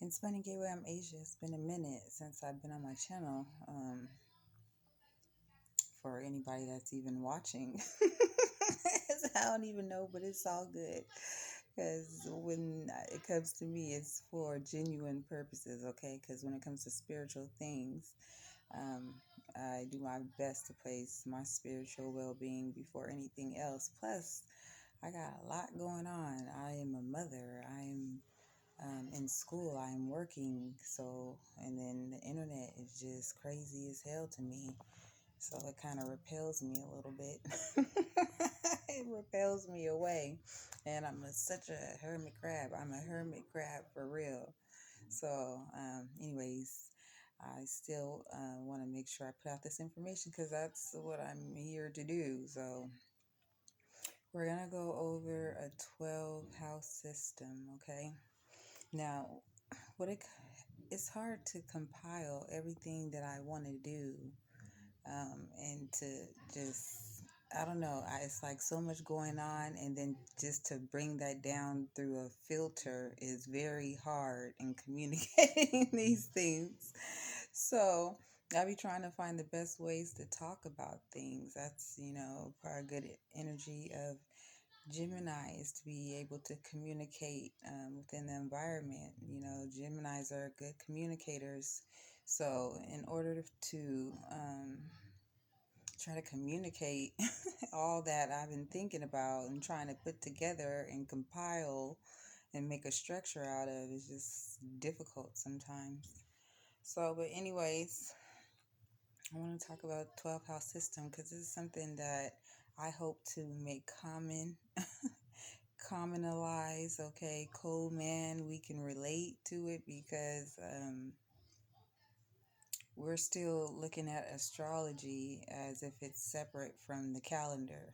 It's funny, Gateway. I'm Asia. It's been a minute since I've been on my channel. For anybody that's even watching, I don't even know, but it's all good. Because when it comes to me, it's for genuine purposes, okay? Because when it comes to spiritual things, um, I do my best to place my spiritual well being before anything else. Plus, I got a lot going on. I am a mother. I am in school. I'm working, so and then the internet is just crazy as hell to me. So it kind of repels me a little bit. It repels me away, and such a hermit crab. I'm a hermit crab for real. So, anyways, I still want to make sure I put out this information because that's what I'm here to do. So we're gonna go over a 12 house system, okay? Now, what it's hard to compile everything that I want to do, and to just I don't know. It's like so much going on, and then just to bring that down through a filter is very hard in communicating these things. So I'll be trying to find the best ways to talk about things. That's part of good energy of Gemini is to be able to communicate within the environment. Geminis are good communicators. So, in order to try to communicate all that I've been thinking about and trying to put together and compile and make a structure out of is just difficult sometimes. So, but anyways, I want to talk about 12 house system because this is something that I hope to make commonalize, okay, cold man, we can relate to it because we're still looking at astrology as if it's separate from the calendar.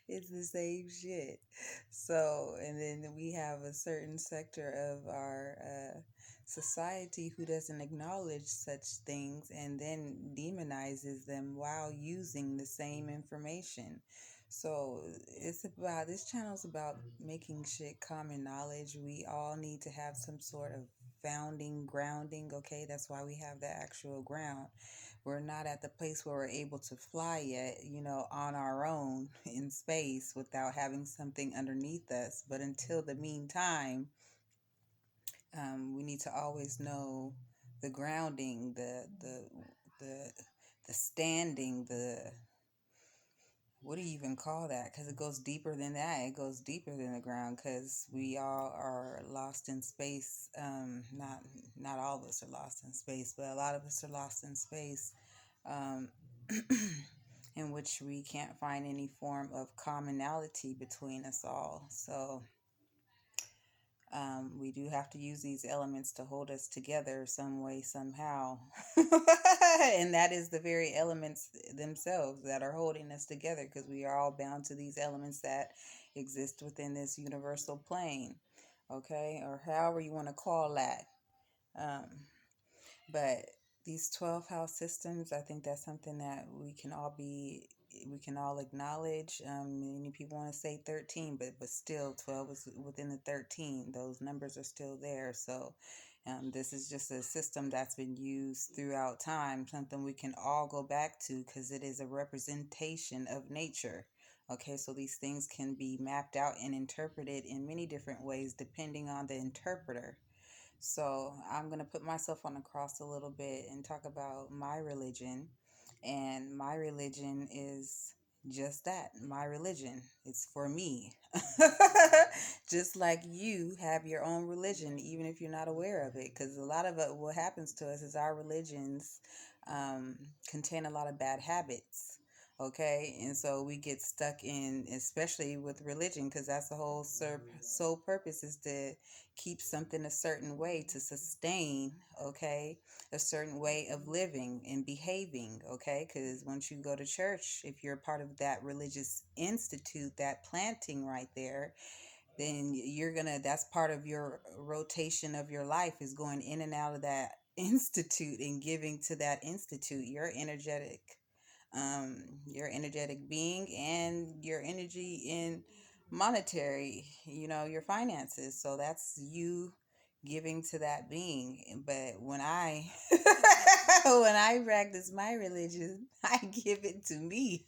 It's the same shit. So, and then we have a certain sector of our society who doesn't acknowledge such things and then demonizes them while using the same information. So, this channel's about making shit common knowledge. We all need to have some sort of founding, grounding, okay? That's why we have the actual ground. We're not at the place where we're able to fly yet, on our own in space without having something underneath us. But until the meantime, we need to always know the grounding, the the standing, the what do you even call that? Because it goes deeper than that. It goes deeper than the ground because we all are lost in space. Not all of us are lost in space, but a lot of us are lost in space, um, in which we can't find any form of commonality between us all. So we do have to use these elements to hold us together some way, somehow. And that is the very elements themselves that are holding us together because we are all bound to these elements that exist within this universal plane, okay, or however you want to call that. Um, but these 12 house systems, I think that's something that we can all acknowledge. Many people want to say 13, but still 12 is within the 13. Those numbers are still there. So this is just a system that's been used throughout time, something we can all go back to because it is a representation of nature. Okay, so these things can be mapped out and interpreted in many different ways depending on the interpreter. So I'm going to put myself on the cross a little bit and talk about my religion. And my religion is just that, my religion. It's for me. Just like you have your own religion, even if you're not aware of it. Because a lot of it, what happens to us is our religions contain a lot of bad habits. Okay, and so we get stuck in, especially with religion, because that's the whole sole purpose is to keep something a certain way to sustain, okay, a certain way of living and behaving, okay, because once you go to church, if you're part of that religious institute, that planting right there, then that's part of your rotation of your life is going in and out of that institute and giving to that institute your energetic being and your energy in monetary, your finances. So that's you giving to that being. But when I when I practice my religion, I give it to me.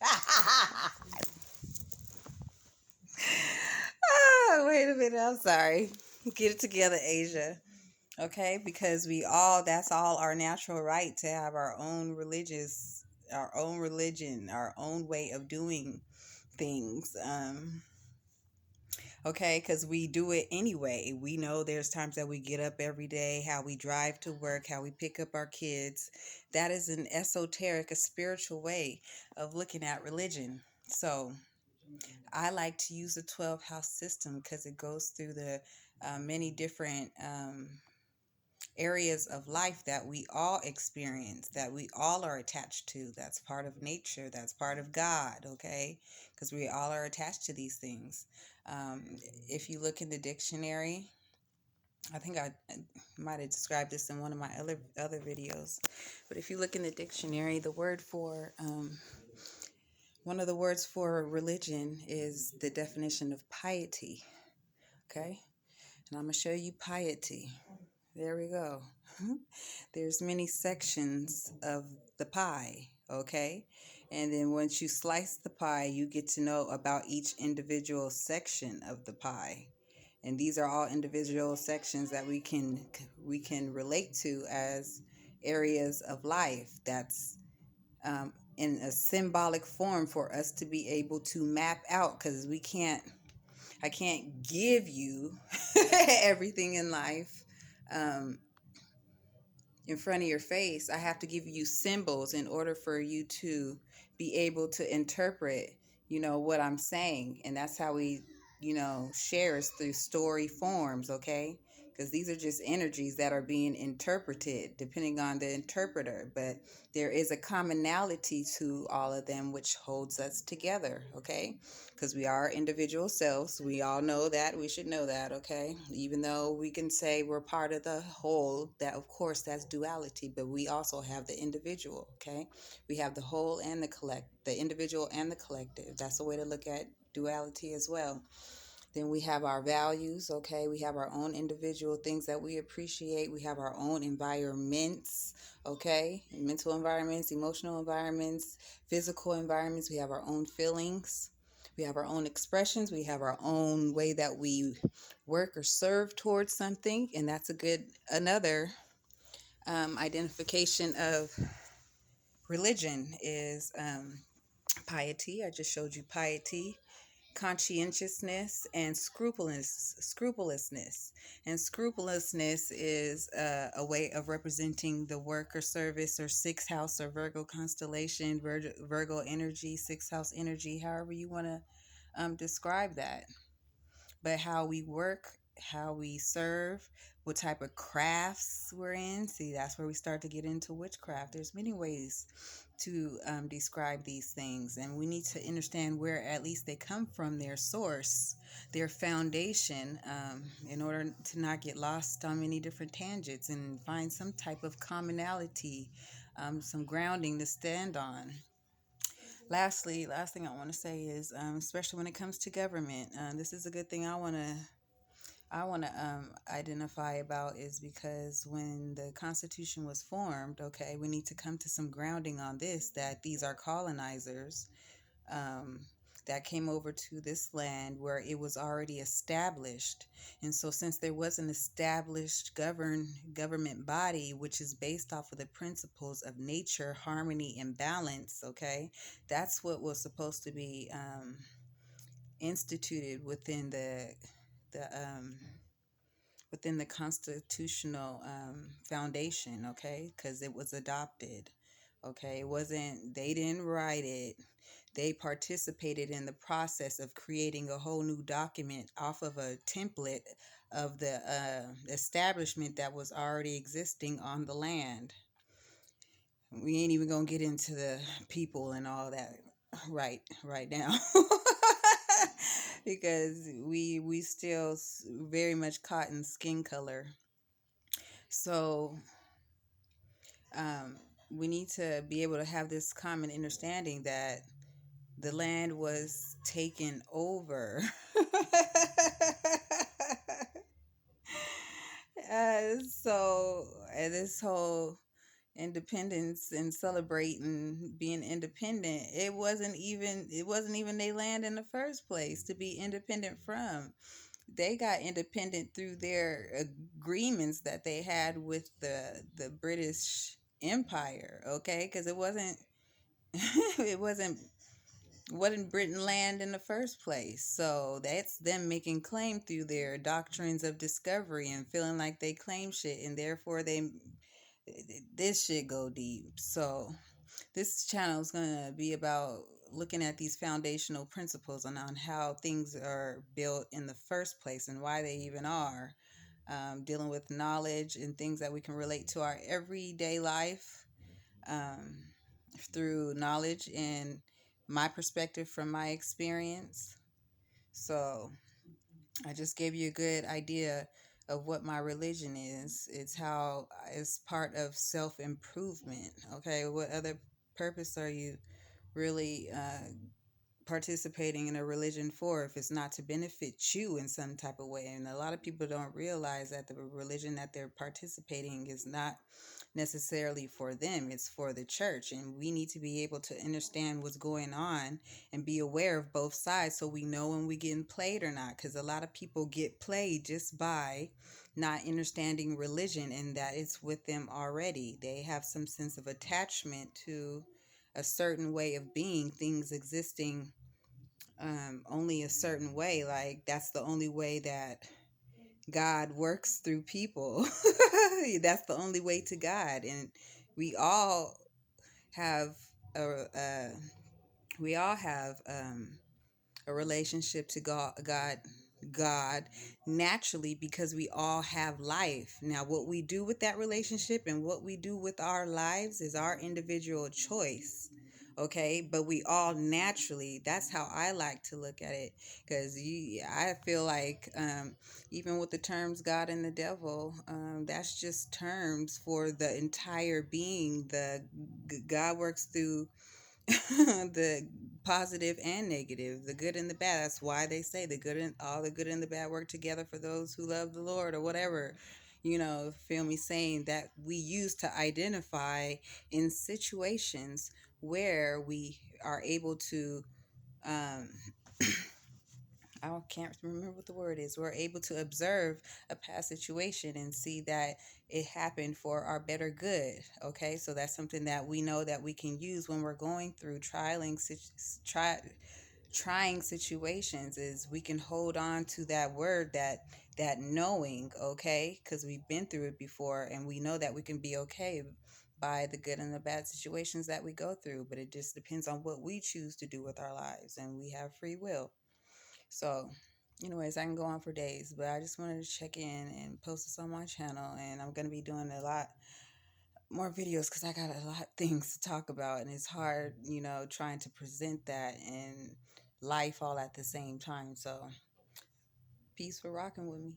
Wait a minute, I'm sorry. Get it together, Asia. Okay, because that's all our natural right to have our own religion, our own way of doing things. Okay, because we do it anyway. We know there's times that we get up every day, how we drive to work, how we pick up our kids. That is an esoteric, a spiritual way of looking at religion. So I like to use the 12 house system because it goes through the many different areas of life that we all experience, that we all are attached to. That's part of nature, that's part of God, okay? Because we all are attached to these things. Um, if you look in the dictionary, I think I might have described this in one of my other videos, but if you look in the dictionary, one of the words for religion is the definition of piety, okay? And I'm gonna show you piety. There we go. There's many sections of the pie, okay? And then once you slice the pie, you get to know about each individual section of the pie. And these are all individual sections that we can relate to as areas of life. That's in a symbolic form for us to be able to map out, because I can't give you everything in life. Um, in front of your face. I have to give you symbols in order for you to be able to interpret, what I'm saying. And that's how we, share is through story forms, okay? Because these are just energies that are being interpreted depending on the interpreter. But there is a commonality to all of them which holds us together, okay? Because we are individual selves. We all know that. We should know that, okay? Even though we can say we're part of the whole, that of course that's duality, but we also have the individual, okay? We have the whole and the individual and the collective. That's a way to look at duality as well. Then we have our values, okay? We have our own individual things that we appreciate. We have our own environments, okay? Mental environments, emotional environments, physical environments. We have our own feelings. We have our own expressions. We have our own way that we work or serve towards something. And that's another identification of religion is piety. I just showed you piety, conscientiousness, and scrupulousness. And scrupulousness is a way of representing the work or service or sixth house or Virgo constellation, Virgo energy, sixth house energy, however you want to describe that. But how we work, how we serve, what type of crafts we're in. See, that's where we start to get into witchcraft. There's many ways to describe these things, and we need to understand where at least they come from, their source, their foundation, in order to not get lost on many different tangents and find some type of commonality, some grounding to stand on. Last thing I want to say is, especially when it comes to government, this is a good thing I want to identify about, is because when the Constitution was formed, okay, we need to come to some grounding on this, that these are colonizers um, that came over to this land where it was already established. And so since there was an established government body, which is based off of the principles of nature, harmony, and balance, okay, that's what was supposed to be instituted the within the constitutional foundation, okay? Because it was adopted, okay? It wasn't, they didn't write it. They participated in the process of creating a whole new document off of a template of the establishment that was already existing on the land. We ain't even gonna get into the people and all that right now. Because we still very much caught in skin color. So um, we need to be able to have this common understanding that the land was taken over. So, this whole independence and celebrating being independent, it wasn't even their land in the first place to be independent from. They got independent through their agreements that they had with the British Empire, okay? Because it wasn't it wasn't Britain land in the first place. So that's them making claim through their doctrines of discovery and feeling like they claim shit, and therefore they this shit go deep. So this channel is gonna be about looking at these foundational principles on how things are built in the first place and why they even are. Dealing with knowledge and things that we can relate to our everyday life, um, through knowledge and my perspective from my experience. So I just gave you a good idea of what my religion is. It's part of self improvement. Okay, what other purpose are you really participating in a religion for if it's not to benefit you in some type of way? And a lot of people don't realize that the religion that they're participating is not necessarily for them, it's for the church. And we need to be able to understand what's going on and be aware of both sides so we know when we're getting played or not, because a lot of people get played just by not understanding religion and that it's with them already. They have some sense of attachment to a certain way of being, things existing only a certain way. Like that's the only way that God works through people. That's the only way to God. And we all have a, we all have a relationship to God naturally, because we all have life. Now, what we do with that relationship and what we do with our lives is our individual choice. Okay, but we all naturally, that's how I like to look at it, because I feel like, even with the terms God and the devil, that's just terms for the entire being. God works through the positive and negative, the good and the bad. That's why they say the good and the bad work together for those who love the Lord, or whatever. Feel me, saying that we use to identify in situations where we are able to, um, I can't remember what the word is. We're able to observe a past situation and see that it happened for our better good. Okay, so that's something that we know that we can use when we're going through trying situations. Is we can hold on to that word, that knowing, okay, because we've been through it before, and we know that we can be okay by the good and the bad situations that we go through. But it just depends on what we choose to do with our lives, and we have free will. So, anyways, I can go on for days, but I just wanted to check in and post this on my channel. And I'm going to be doing a lot more videos because I got a lot of things to talk about. And it's hard, trying to present that in life all at the same time. So, peace for rocking with me.